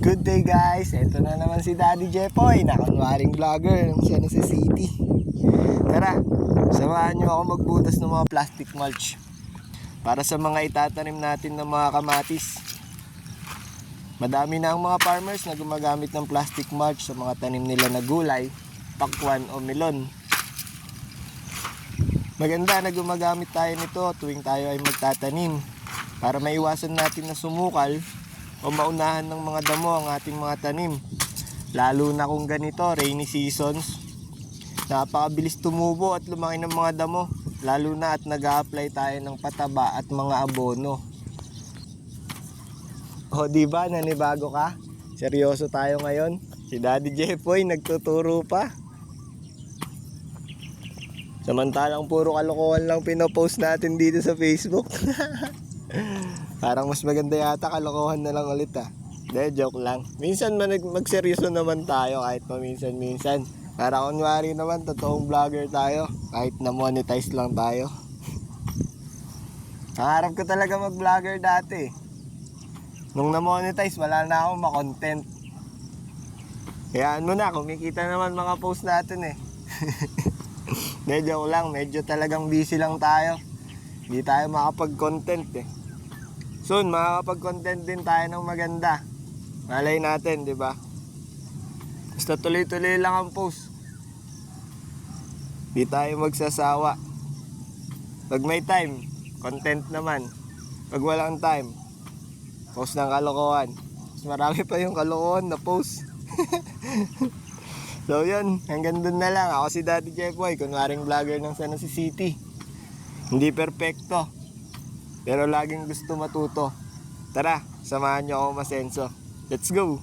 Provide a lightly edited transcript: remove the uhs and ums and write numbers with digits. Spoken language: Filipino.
Good day guys, ito na naman si Daddy Jepoy, nakunwaring vlogger ng San Jose City. Tara, samahan nyo ako magbutas ng mga plastic mulch para sa mga itatanim natin ng mga kamatis. Madami na ang mga farmers na gumagamit ng plastic mulch sa mga tanim nila na gulay, pakwan o melon. Maganda na gumagamit tayo nito tuwing tayo ay magtatanim para maiwasan natin na sumukal o maunahan ng mga damo ang ating mga tanim. Lalo na kung ganito, rainy seasons, napakabilis tumubo at lumaki ng mga damo. Lalo na at nag-a-apply tayo ng pataba at mga abono. O diba, nanibago ka? Seryoso tayo ngayon. Si Daddy Jepoy nagtuturo pa. Samantalang puro kalokohan lang pinopost natin dito sa Facebook. Parang mas maganda yata kalokohan na lang ulit De, joke lang. Minsan magseryoso naman tayo kahit paminsan-minsan. Para kunwari naman totoong vlogger tayo kahit na monetize lang tayo. Pangarap ko talaga mag-vlogger dati. Nung na-monetize wala na akong makontent. Kayaan mo na, kumikita naman mga post natin De, joke lang. Medyo talagang busy lang tayo. Hindi tayo makapag-content Soon, makakapag-content din tayo ng maganda. Malay natin, di ba? Basta tuloy-tuloy lang ang post. Di tayo magsasawa. Pag may time, content naman. Pag walang time, post ng kalokohan. Mas marami pa yung kalokohan na post. So yun, hanggang dun na lang. Ako si Daddy Jepoy, kunwaring vlogger ng San Jose City. Hindi perfecto, pero laging gusto matuto. Tara, samahan nyo ako masenso. Let's go!